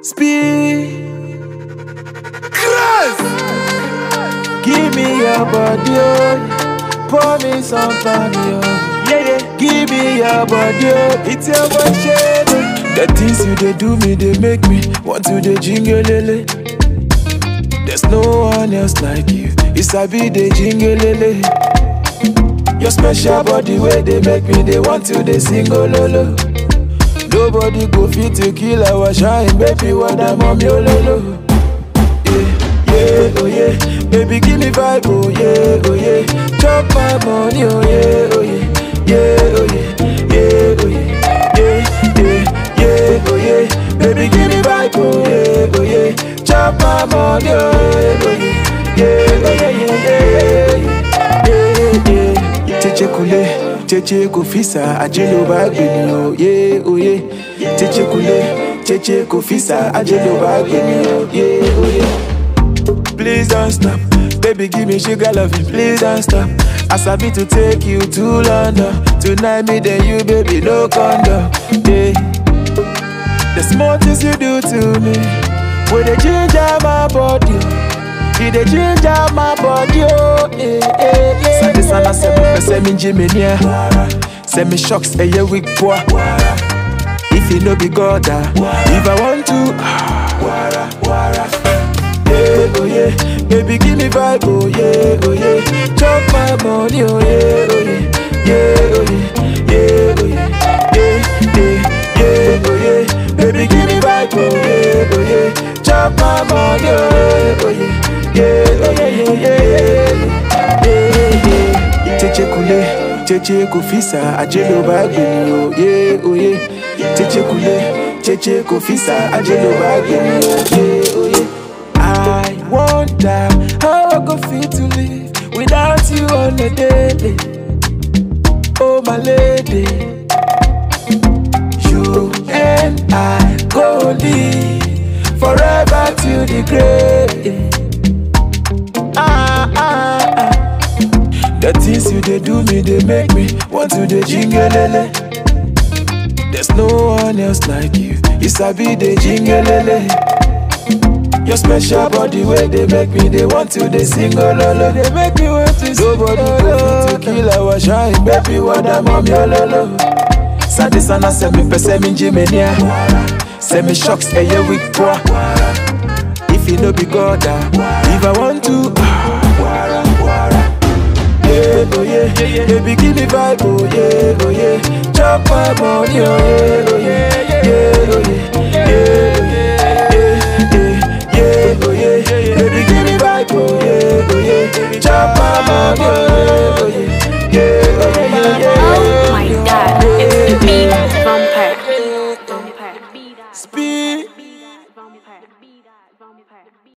Speed Crazy. Give me your body, oh. Pour me some family, oh. Yeah, yeah. Give me your body, oh. It's your boy Shady. The things you they do me, they make me want to the jingle lele. There's no one else like you. It's a be the jingle lele. Your special body where they make me, they want to the single lolo. Nobody go fit to kill our shine, baby. What I'm on your lolo. Yeah, yeah, oh yeah. Baby, give me vibe, oh yeah, oh yeah. Chop my money, oh yeah, oh yeah. Yeah, oh yeah, yeah, oh yeah. Yeah, yeah, yeah, oh yeah. Baby, give me vibe, oh yeah, oh yeah. Chop my money, oh yeah, oh yeah. Yeah, oh yeah, yeah, yeah, yeah, yeah. Cheche kule, cheche kofisa, ajelo bageni, oh yeah, oh yeah. Cheche kule, cheche kofisa, ajelo bageni, oh yeah, oh yeah. Please don't stop, baby, give me sugar loving, please don't stop. I sabi to take you to London. Tonight me then you, baby, no condom. Yeah. The small things you do to me, with the ginger my body, you the ginger my body, oh yeah, yeah, yeah. Sadi sana se me Jimenia, se me shocks a year week boy. If you no be God, if I want to, yeah, oh yeah, baby give me vibe, oh yeah, oh yeah. Chop my money, oh yeah, oh yeah, yeah, oh yeah, yeah, oh yeah, yeah, yeah, yeah, oh yeah. Baby give me vibe, oh yeah, oh yeah. Chop my money, oh yeah, yeah, oh yeah, yeah, yeah, yeah, yeah. Cheche kule, cheche kofisa, ajelo bageni, oh yeah, oh yeah. Cheche kule, cheche kofisa, ajelo bageni, oh yeah, oh yeah. I wonder how I go fit to live without you on the daily. Oh my lady, you and I go live forever till the grave. The things you they do me, they make me want to the jingle lele. There's no one else like you. It's a be the jingle lele. Your special body where they make me, they want to the single lolo. They make me want to nobody go fit to kill our shine, baby. What I'm on your lolo. Sadi sana se me pese me Jimenia, se me shocks a year week boy. If you no be God, if I want to, yeah, oh yeah, baby give me vibe, oh yeah, oh yeah. Chop my money, oh yeah, oh yeah, yeah, oh yeah, yeah, oh yeah, yeah, oh yeah. Baby give me vibe, oh yeah, oh yeah. Chop my money, oh yeah, yeah, oh yeah, yeah, yeah. Oh my God, it's the beat vampire. Speed.